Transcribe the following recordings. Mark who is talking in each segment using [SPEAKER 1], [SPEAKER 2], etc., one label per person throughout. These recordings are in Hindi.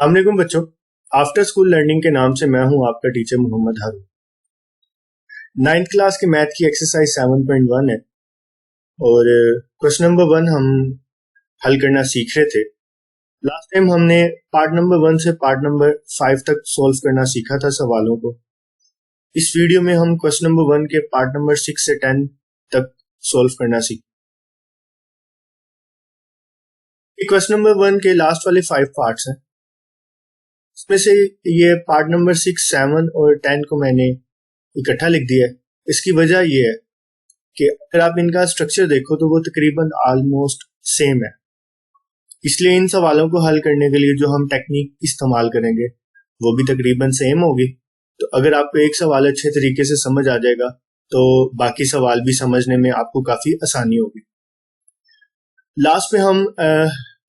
[SPEAKER 1] अस्सलामुअलैकुम बच्चों। आफ्टर स्कूल लर्निंग के नाम से मैं हूं आपका टीचर मोहम्मद हारून। 9th क्लास के मैथ की एक्सरसाइज 7.1 है और क्वेश्चन नंबर 1 हम हल करना सीख रहे थे। लास्ट टाइम हमने पार्ट नंबर 1 से पार्ट नंबर 5 तक सॉल्व करना सीखा था सवालों को। इस वीडियो में हम क्वेश्चन नंबर 1 के पार्ट नंबर 6 से 10 तक सॉल्व करना सीख। क्वेश्चन नंबर 1 के लास्ट वाले 5 पार्ट्स हैं। इसमें से ये पार्ट नंबर 6, 7 और 10 को मैंने इकट्ठा लिख दिया है। इसकी वजह ये है कि अगर आप इनका स्ट्रक्चर देखो तो वो तकरीबन ऑलमोस्ट सेम है, इसलिए इन सवालों को हल करने के लिए जो हम टेक्निक इस्तेमाल करेंगे वो भी तकरीबन सेम होगी। तो अगर आपको एक सवाल अच्छे तरीके से समझ आ जाएगा तो बाकी सवाल भी समझने में आपको काफी आसानी होगी। लास्ट में हम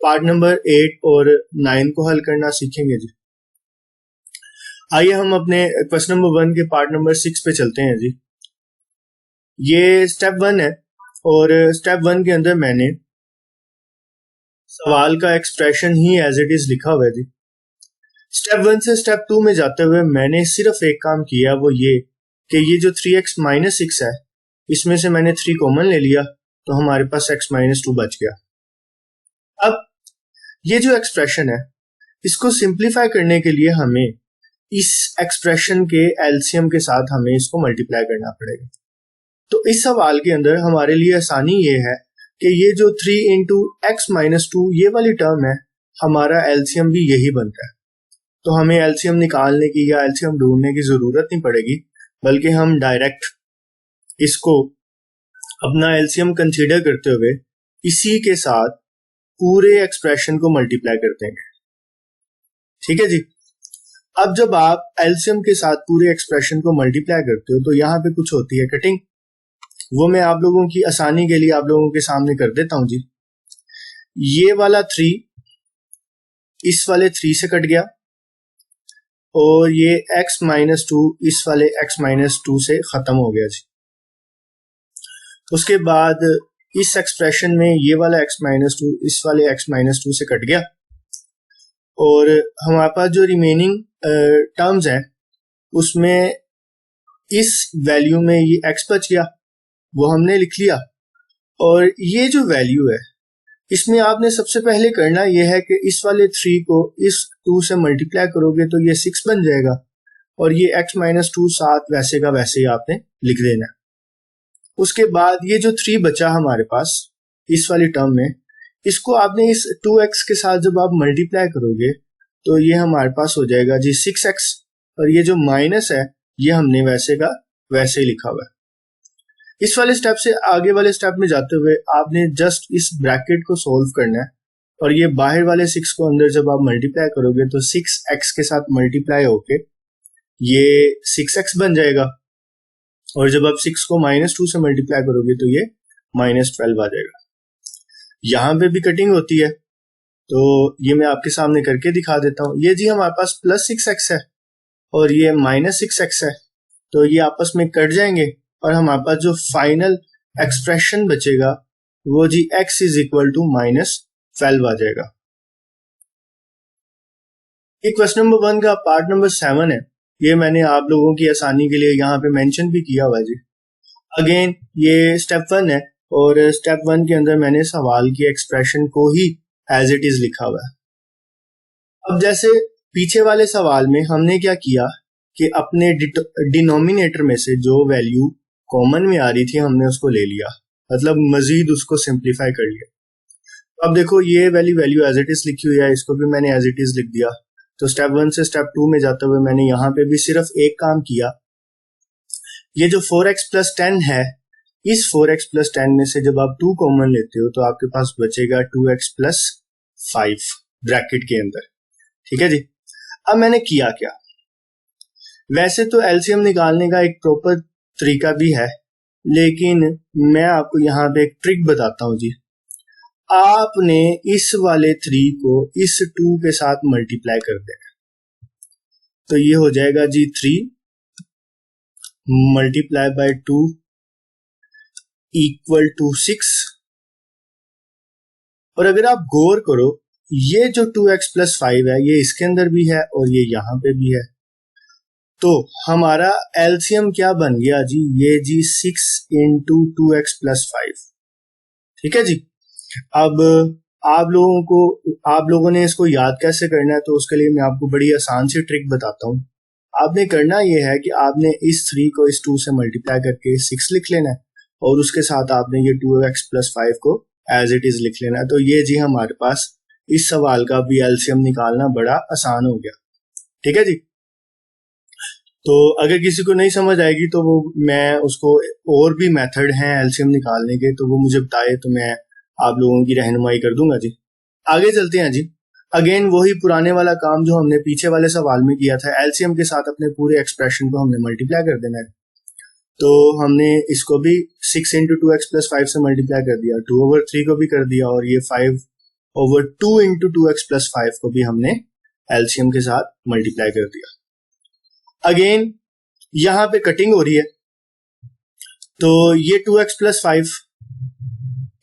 [SPEAKER 1] पार्ट नंबर 8 और 9 को हल करना सीखेंगे जी। आइए हम अपने क्वेश्चन नंबर 1 के पार्ट नंबर 6 पे चलते हैं जी। ये स्टेप 1 है और स्टेप 1 के अंदर मैंने सवाल का एक्सप्रेशन ही एज इट इज लिखा हुआ है जी। स्टेप 1 से स्टेप 2 में जाते हुए मैंने सिर्फ एक काम किया, वो ये कि ये जो 3x - 6 है इसमें से मैंने 3 कॉमन ले लिया तो हमारे पास x - 2 बच गया। अब ये जो एक्सप्रेशन है इसको सिंप्लीफाई करने के लिए हमें इस एक्सप्रेशन के एलसीएम के साथ हमें इसको मल्टीप्लाई करना पड़ेगा। तो इस सवाल के अंदर हमारे लिए आसानी ये है कि ये जो 3 इंटू एक्स माइनस 2 ये वाली टर्म है, हमारा एलसीएम भी यही बनता है। तो हमें एलसीएम निकालने की या एलसीएम ढूंढने की जरूरत नहीं पड़ेगी, बल्कि हम डायरेक्ट इसको अपना एलसीएम कंसीडर करते हुए इसी के साथ पूरे एक्सप्रेशन को मल्टीप्लाई करते हैं। ठीक है जी। अब जब आप एलसीएम के साथ पूरे एक्सप्रेशन को मल्टीप्लाई करते हो तो यहाँ पे कुछ होती है कटिंग, वो मैं आप लोगों की आसानी के लिए आप लोगों के सामने कर देता हूं जी। ये वाला 3 इस वाले 3 से कट गया और ये x - 2 इस वाले x - 2 से खत्म हो गया जी। उसके बाद इस एक्सप्रेशन में ये वाला x - 2 इस वाले x - 2 से कट गया और हमारे पास जो रिमेनिंग टर्म्स हैं उसमें इस वैल्यू में ये x बच गया, वो हमने लिख लिया। और ये जो वैल्यू है इसमें आपने सबसे पहले करना ये है कि इस वाले 3 को इस 2 से मल्टीप्लाई करोगे तो ये 6 बन जाएगा और ये x - 2 साथ वैसे का वैसे ही आपने लिख देना। उसके बाद ये जो 3 बचा हमारे पास इस वाली टर्म में, इसको आपने इस 2x के साथ जब आप मल्टीप्लाई करोगे तो ये हमारे पास हो जाएगा जी 6x और ये जो माइनस है ये हमने वैसे का वैसे ही लिखा हुआ है। इस वाले स्टेप से आगे वाले स्टेप में जाते हुए आपने जस्ट इस ब्रैकेट को सोल्व करना है और ये बाहर वाले 6 को अंदर जब आप मल्टीप्लाई करोगे तो 6x के साथ मल्टीप्लाई होके ये 6x बन जाएगा और जब आप 6 को -2 से मल्टीप्लाई करोगे तो ये -12 आ जाएगा। यहाँ पे भी कटिंग होती है तो ये मैं आपके सामने करके दिखा देता हूँ। ये जी हमारे पास +6x है और ये -6x है, तो ये आपस में कट जाएंगे और हमारे पास जो फाइनल एक्सप्रेशन बचेगा वो जी x = -12 आ जाएगा। ये क्वेश्चन नंबर 1 का पार्ट नंबर 7 है, ये मैंने आप लोगों की आसानी के लिए यहाँ पे मेंशन भी किया हुआ है जी। अगेन ये स्टेप 1 है और स्टेप 1 के अंदर मैंने सवाल की एक्सप्रेशन को ही एज इट इज लिखा हुआ है। अब जैसे पीछे वाले सवाल में हमने क्या किया कि अपने डिनोमिनेटर में से जो वैल्यू कॉमन में आ रही थी हमने उसको ले लिया, मतलब मजीद उसको सिंप्लीफाई कर लिया। अब देखो ये वैल्यू एज इट इज लिखी हुई है, इसको भी मैंने एज इट इज लिख दिया। तो स्टेप 1 से स्टेप 2 में जाते हुए मैंने यहाँ पे भी सिर्फ एक काम किया, ये जो 4x + 10 है इस 4x + 10 में से जब आप 2 कॉमन लेते हो तो आपके पास बचेगा 2x + 5 ब्रैकेट के अंदर। ठीक है जी। अब मैंने किया क्या, वैसे तो एलसीएम निकालने का एक प्रॉपर तरीका भी है, लेकिन मैं आपको यहाँ पे एक ट्रिक बताता हूँ जी। आपने इस वाले 3 को इस 2 के साथ मल्टीप्लाई कर देना, तो ये हो जाएगा जी 3 × 2 = 6। और अगर आप गौर करो ये जो 2x+5 है ये इसके अंदर भी है और ये यहाँ पे भी है, तो हमारा एलसीएम क्या बन गया जी, ये जी 6 इंटू 2x+5। ठीक है जी। अब आप लोगों ने इसको याद कैसे करना है, तो उसके लिए मैं आपको बड़ी आसान सी ट्रिक बताता हूँ। आपने करना ये है कि आपने इस 3 को इस 2 से मल्टीप्लाई करके 6 लिख लेना है और उसके साथ आपने ये 2x+5 को एज इट इज लिख लेना है। तो ये जी हमारे पास इस सवाल का भी एलसीएम निकालना बड़ा आसान हो गया। ठीक है जी। तो अगर किसी को नहीं समझ आएगी तो वो मैं उसको और भी मेथड हैं एलसीएम निकालने के, तो वो मुझे बताए तो मैं आप लोगों की रहनुमाई कर दूंगा जी। आगे चलते हैं जी। अगेन वही पुराने वाला काम जो हमने पीछे वाले सवाल में किया था, एलसीएम के साथ अपने पूरे एक्सप्रेशन को हमने मल्टीप्लाई कर देना है। तो हमने इसको भी 6 इंटू 2x+5 से मल्टीप्लाई कर दिया, 2/3 को भी कर दिया और ये 5/2 इंटू 2x+5 को भी हमने एलसीएम के साथ मल्टीप्लाई कर दिया। अगेन यहां पे कटिंग हो रही है, तो ये 2x+5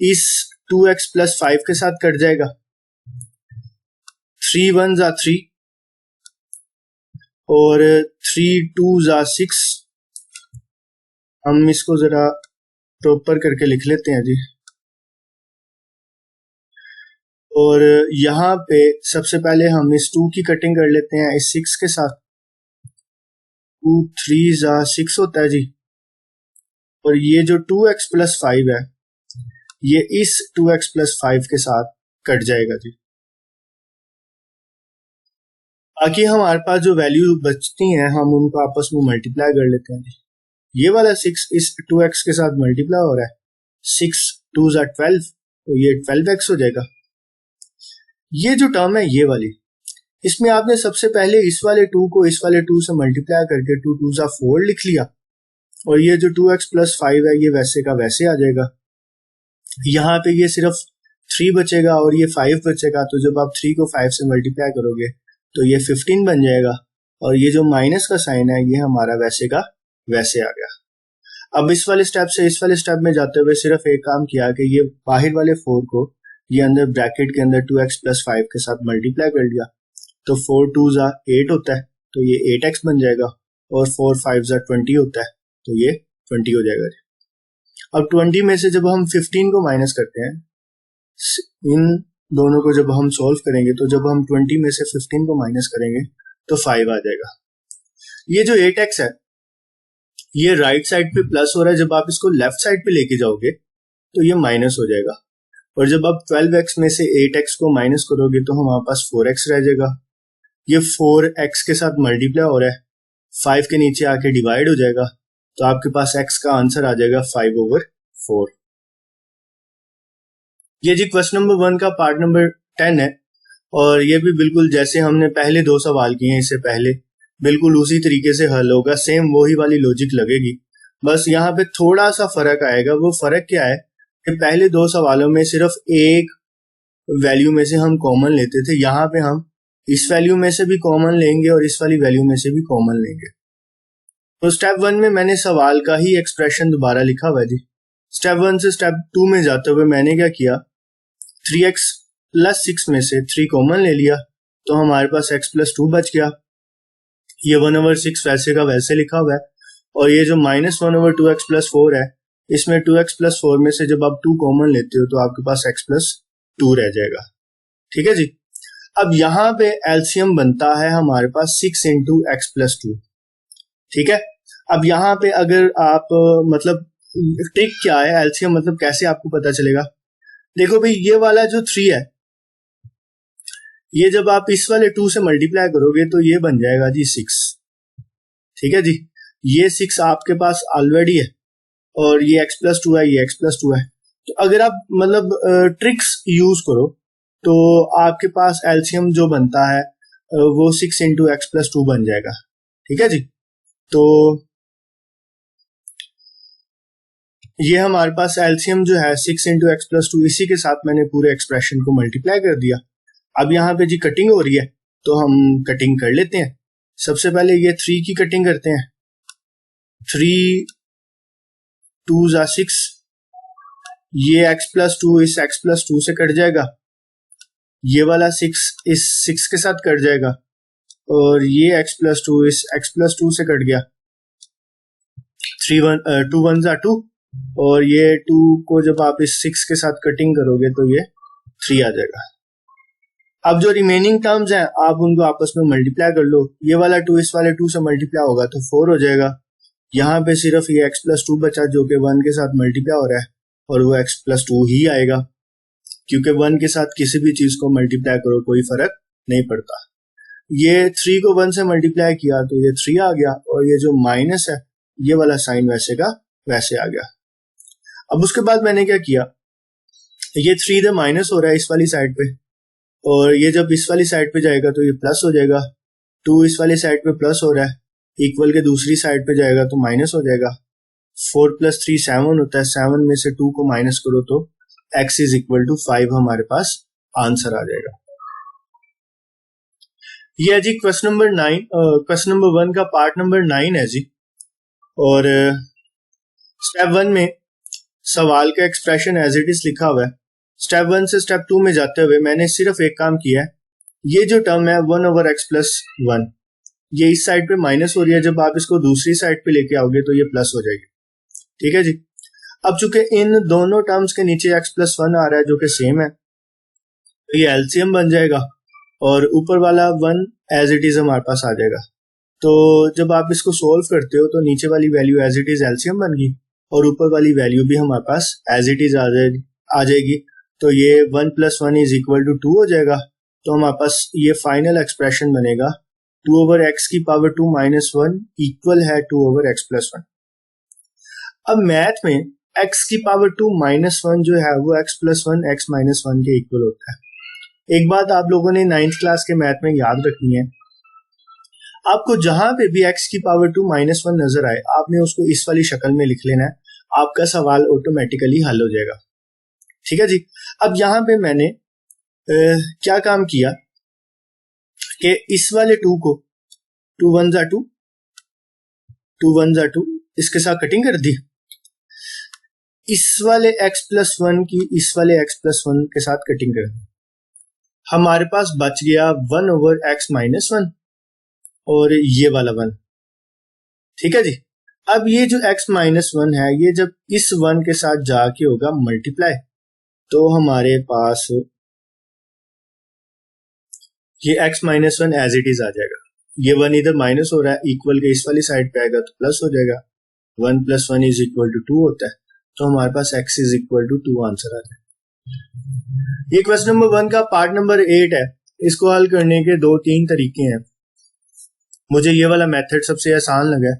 [SPEAKER 1] इस 2x+5 के साथ कट जाएगा, 3 1 जा 3 और 3 2 जा 6। हम इसको जरा प्रॉपर करके लिख लेते हैं जी। और यहाँ पे सबसे पहले हम इस 2 की कटिंग कर लेते हैं इस 6 के साथ, 2 3 जा 6 होता है जी। और ये जो 2x+5 है ये इस 2x+5 के साथ कट जाएगा जी। बाकी हमारे पास जो वैल्यू बचती हैं हम उनको आपस में मल्टीप्लाई कर लेते हैं जी। ये वाला 6 इस 2x के साथ मल्टीप्लाई हो रहा है, 6 2 जा 12, तो ये 12x हो जाएगा। ये जो टर्म है ये वाली, इसमें आपने सबसे पहले इस वाले 2 को इस वाले 2 से मल्टीप्लाई करके 2 2 जा 4 लिख लिया और ये जो 2x+5 है ये वैसे का वैसे आ जाएगा। यहाँ पे ये सिर्फ 3 बचेगा और ये 5 बचेगा, तो जब आप 3 को 5 से मल्टीप्लाई करोगे तो ये 15 बन जाएगा और ये जो माइनस का साइन है ये हमारा वैसे का वैसे आ गया। अब इस वाले स्टेप से इस वाले स्टेप में जाते हुए सिर्फ एक काम किया कि ये बाहर वाले 4 को ये अंदर ब्रैकेट के अंदर 2x+5 के साथ मल्टीप्लाई कर लिया, तो 4 2 जा 8 होता है, तो ये 8x बन जाएगा और 4 5 जा 20 होता है, तो ये 20 हो जाएगा। अब 20 में से जब हम 15 को माइनस करते हैं, इन दोनों को जब हम सॉल्व करेंगे तो जब हम 20 में से 15 को माइनस करेंगे तो 5 आ जाएगा। ये जो 8x है ये राइट साइड पे प्लस हो रहा है, जब आप इसको लेफ्ट साइड पे लेके जाओगे तो ये माइनस हो जाएगा और जब आप 12x में से 8x को माइनस करोगे तो हमारे पास 4x रह जाएगा। ये 4x के साथ मल्टीप्लाई हो रहा है, 5 के नीचे आके डिवाइड हो जाएगा, तो आपके पास x का आंसर आ जाएगा 5/4। ये जी क्वेश्चन नंबर 1 का पार्ट नंबर 10 है और ये भी बिल्कुल जैसे हमने पहले 2 सवाल किए हैं इससे पहले बिल्कुल उसी तरीके से हल होगा, सेम वही वाली लॉजिक लगेगी। बस यहाँ पे थोड़ा सा फर्क आएगा। वो फर्क क्या है कि पहले 2 सवालों में सिर्फ एक वैल्यू में से हम कॉमन लेते थे, यहाँ पे हम इस वैल्यू में से भी कॉमन लेंगे और इस वाली वैल्यू में से भी कॉमन लेंगे। तो स्टेप 1 में मैंने सवाल का ही एक्सप्रेशन दोबारा लिखा हुआ है जी। स्टेप 1 से स्टेप 2 में जाते हुए मैंने क्या किया, 3x+6 में से 3 कॉमन ले लिया, तो हमारे पास x+2 बच गया। ये 1/6 वैसे का वैसे लिखा हुआ है और ये जो -1/2x+4 है इसमें 2x+4 में से जब आप 2 कॉमन लेते हो तो आपके पास x+2 रह जाएगा। ठीक है जी। अब यहाँ पे एलसीएम बनता है हमारे पास 6 इंटू x+2। ठीक है। अब यहाँ पे अगर आप मतलब ट्रिक क्या है, एलसीएम मतलब कैसे आपको पता चलेगा। देखो भाई ये वाला जो 3 है ये जब आप इस वाले 2 से मल्टीप्लाई करोगे तो ये बन जाएगा जी 6। ठीक है जी। ये 6 आपके पास ऑलरेडी है और ये x+2 है, ये x+2 है। तो अगर आप मतलब ट्रिक्स यूज करो तो आपके पास एलसीएम जो बनता है वो 6 इंटू x+2 बन जाएगा। ठीक है जी। तो ये हमारे पास एलसीएम जो है 6 इंटू x+2, इसी के साथ मैंने पूरे एक्सप्रेशन को मल्टीप्लाई कर दिया। अब यहाँ पे जी कटिंग हो रही है तो हम कटिंग कर लेते हैं। सबसे पहले ये 3 की कटिंग करते हैं, 3 2 जा 6, ये x+2 इस x+2 से कट जाएगा, ये वाला 6 इस 6 के साथ कट जाएगा और ये x+2 इस x+2 से कट गया, 2 1 2 और ये 2 को जब आप इस 6 के साथ कटिंग करोगे तो ये 3 आ जाएगा। अब जो रिमेनिंग टर्म्स हैं आप उनको आपस में मल्टीप्लाई कर लो, ये वाला 2 इस वाले 2 से मल्टीप्लाई होगा तो 4 हो जाएगा। यहाँ पे सिर्फ ये x+2 बचा जो कि 1 के साथ मल्टीप्लाई हो रहा है और वो x+2 ही आएगा, क्योंकि 1 के साथ किसी भी चीज को मल्टीप्लाई करो कोई फर्क नहीं पड़ता। ये 3 को 1 से मल्टीप्लाई किया तो ये 3 आ गया और ये जो माइनस है ये वाला साइन वैसे का वैसे आ गया। अब उसके बाद मैंने क्या किया, ये 3 इधर माइनस हो रहा है इस वाली साइड पे और ये जब इस वाली साइड पे जाएगा तो ये प्लस हो जाएगा, 2 इस वाली साइड पे प्लस हो रहा है, इक्वल के दूसरी साइड पे जाएगा तो माइनस हो जाएगा। 4 + 3 7 होता है, 7 में से 2 को माइनस करो तो x = 5 हमारे पास आंसर आ जाएगा। ये है जी क्वेश्चन नंबर 9, क्वेश्चन नंबर 1 का पार्ट नंबर 9 है जी। और स्टेप 1 में सवाल का एक्सप्रेशन एज इट इज लिखा हुआ है। स्टेप 1 से स्टेप 2 में जाते हुए मैंने सिर्फ एक काम किया है, ये जो टर्म है 1/x+1 ये इस साइड पे माइनस हो रही है, जब आप इसको दूसरी साइड पे लेके आओगे तो ये प्लस हो जाएगी। ठीक है जी। अब चूंकि इन दोनों टर्म्स के नीचे x+1 आ रहा है जो कि सेम है तो ये एलसीएम बन जाएगा और ऊपर वाला 1 एज इट इज हमारे पास आ जाएगा। तो जब आप इसको सोल्व करते हो तो नीचे वाली value as it is LCM बन गई और ऊपर वाली वैल्यू भी हमारे पास एज इट इज आ जाएगी। तो ये 1 + 1 = 2 हो जाएगा। तो हमारे पास ये फाइनल एक्सप्रेशन बनेगा 2/x⁻2 - 1 इक्वल है 2/x+1। अब मैथ में x⁻2 - 1 जो है वो x+1 x - 1 के इक्वल होता है। एक बात आप लोगों ने 9th क्लास के मैथ में याद रखनी है, आपको जहां पे भी x⁻2 - 1 नजर आए आपने उसको इस वाली शक्ल में लिख लेना है, आपका सवाल ऑटोमेटिकली हल हो जाएगा। ठीक है जी। अब यहां पे मैंने क्या काम किया कि इस वाले 2 को 2 1 2 2 1 2 इसके साथ कटिंग कर दी, इस वाले x+1 की इस वाले x+1 के साथ कटिंग कर दी, हमारे पास बच गया 1/x - 1 और ये वाला 1। ठीक है जी। अब ये जो x - 1 है ये जब इस 1 के साथ जाके होगा मल्टीप्लाई तो हमारे पास ये x - 1 एज इट इज आ जाएगा। ये 1 इधर माइनस हो रहा है, इक्वल के इस वाली साइड पे आएगा तो प्लस हो जाएगा। 1 + 1 = 2 होता है तो हमारे पास x = 2 आंसर आ जाएगा। ये क्वेश्चन नंबर 1 का पार्ट नंबर 8 है। इसको हल करने के 2-3 तरीके हैं। मुझे ये वाला मेथड सबसे आसान लगा है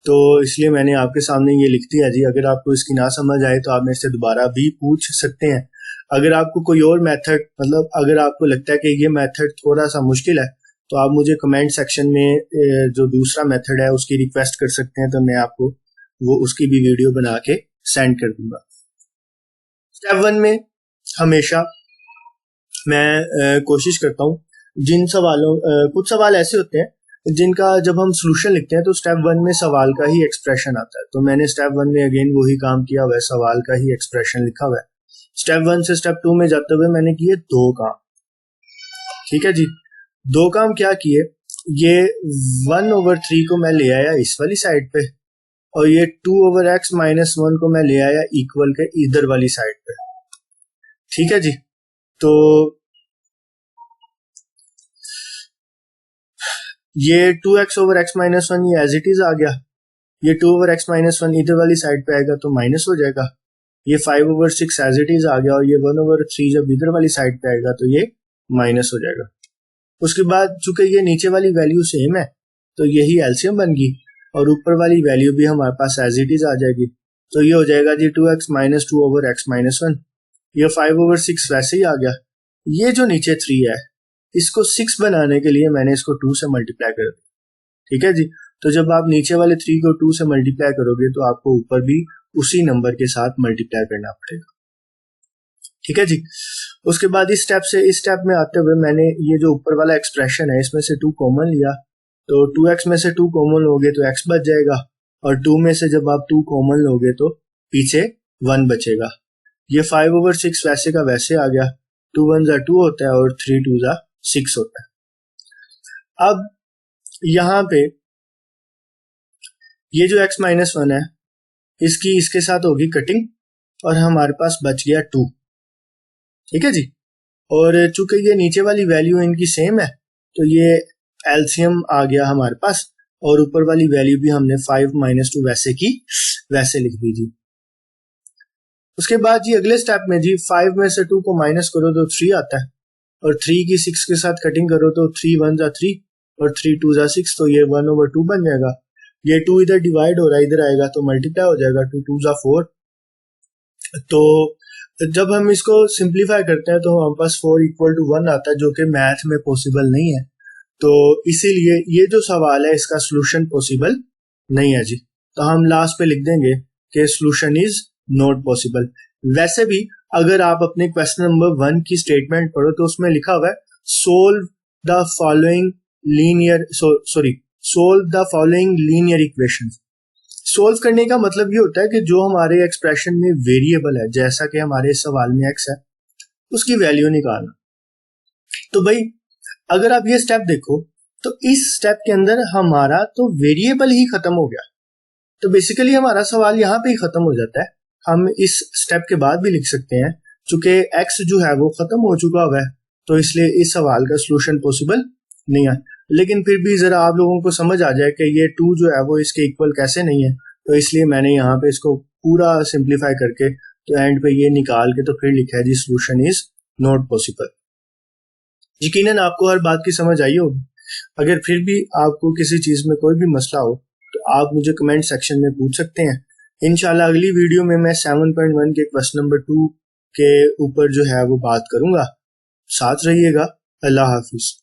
[SPEAKER 1] तो इसलिए मैंने आपके सामने ये लिख दिया जी। अगर आपको इसकी ना समझ आए तो आप मेरे से दोबारा भी पूछ सकते हैं। अगर आपको कोई और मेथड अगर आपको लगता है कि ये मेथड थोड़ा सा मुश्किल है तो आप मुझे कमेंट सेक्शन में जो दूसरा मेथड है उसकी रिक्वेस्ट कर सकते हैं, तो मैं आपको वो उसकी भी वीडियो बना के सेंड कर दूंगा। स्टेप 1 में हमेशा मैं कोशिश करता हूँ जिन सवालों कुछ सवाल ऐसे होते हैं जिनका जब हम सोल्यूशन लिखते हैं तो स्टेप 1 में सवाल का ही एक्सप्रेशन आता है। तो मैंने स्टेप 1 में अगेन वही काम किया हुआ है, सवाल का ही एक्सप्रेशन लिखा हुआ है। स्टेप 1 से स्टेप 2 में जाते हुए मैंने किए 2 काम। ठीक है जी। 2 काम क्या किए, ये 1/3 को मैं ले आया इस वाली साइड पे और ये 2/x - 1 को मैं ले आया इक्वल के इधर वाली साइड पे। ठीक है जी। तो ये 2x/x - 1 ये एज इट इज आ गया, ये 2/x - 1 इधर वाली साइड पे आएगा तो माइनस हो जाएगा। ये 5/6 एज इट इज आ गया और ये 1/3 जब इधर वाली साइड पे आएगा तो ये माइनस हो जाएगा। उसके बाद चूंकि ये नीचे वाली वैल्यू सेम है तो यही एलसीएम बन गई और ऊपर वाली वैल्यू भी हमारे पास एज इट इज आ जाएगी। तो ये हो जाएगा जी 2x - 2/x - 1। ये 5/6 वैसे ही आ गया। ये जो नीचे 3 है इसको 6 बनाने के लिए मैंने इसको 2 से मल्टीप्लाई कर दिया। ठीक है जी। तो जब आप नीचे वाले 3 को 2 से मल्टीप्लाई करोगे तो आपको ऊपर भी उसी नंबर के साथ मल्टीप्लाई करना पड़ेगा। ठीक है जी। उसके बाद इस स्टेप में आते हुए मैंने ये जो ऊपर वाला एक्सप्रेशन है इसमें से 2 कॉमन लिया, तो 2x में से 2 कॉमन लोगे तो x बच जाएगा और 2 में से जब आप 2 कॉमन लोगे तो पीछे 1 बचेगा। ये 5/6 वैसे का वैसे आ गया 2 1 जा 2 होता है और 3 2 जा 6 होता है। अब यहाँ पे ये जो x माइनस 1 है इसकी इसके साथ होगी कटिंग और हमारे पास बच गया 2। ठीक है जी। और चूंकि ये नीचे वाली वैल्यू इनकी सेम है तो ये एलसीएम आ गया हमारे पास और ऊपर वाली वैल्यू भी हमने 5 माइनस 2 वैसे की वैसे लिख दी जी। उसके बाद जी अगले स्टेप में जी 5 में से 2 को माइनस करो तो 3 आता है और 3 की 6 के साथ कटिंग करो तो 3 1 जा 3 और 3 2 जा 6 तो ये 1/2 बन जाएगा। ये 2 इधर डिवाइड हो रहा है इधर आएगा तो मल्टीप्लाई हो जाएगा 2 2 जा 4। तो जब हम इसको सिंप्लीफाई करते हैं तो हमारे पास 4 = 1 आता है जो कि मैथ में पॉसिबल नहीं है। तो इसीलिए ये जो सवाल है इसका सॉल्यूशन पॉसिबल नहीं है जी। तो हम लास्ट पे लिख देंगे कि सॉल्यूशन इज नॉट पॉसिबल। वैसे भी अगर आप अपने क्वेश्चन नंबर 1 की स्टेटमेंट पढ़ो तो उसमें लिखा हुआ है solve the following linear equations. Solve करने का मतलब ये होता है कि जो हमारे एक्सप्रेशन में वेरिएबल है जैसा कि हमारे सवाल में x है उसकी वैल्यू निकालना। तो भाई अगर आप ये स्टेप देखो तो इस स्टेप के अंदर हमारा तो वेरिएबल ही खत्म हो गया। तो बेसिकली हमारा सवाल यहाँ पे ही खत्म हो जाता है। हम इस स्टेप के बाद भी लिख सकते हैं चूंकि x जो है वो खत्म हो चुका हुआ है तो इसलिए इस सवाल का सलूशन पॉसिबल नहीं है। लेकिन फिर भी जरा आप लोगों को समझ आ जाए कि ये 2 जो है वो इसके इक्वल कैसे नहीं है तो इसलिए मैंने यहाँ पे इसको पूरा सिंप्लीफाई करके तो एंड पे ये निकाल के तो फिर लिखा है जी सॉल्यूशन इज नॉट पॉसिबल। यकीनन आपको हर बात की समझ आई होगी। अगर फिर भी आपको किसी चीज में कोई भी मसला हो तो आप मुझे कमेंट सेक्शन में पूछ सकते हैं। इंशाल्लाह अगली वीडियो में मैं 7.1 के क्वेश्चन नंबर 2 के ऊपर जो है वो बात करूंगा। साथ रहिएगा। अल्लाह हाफिज।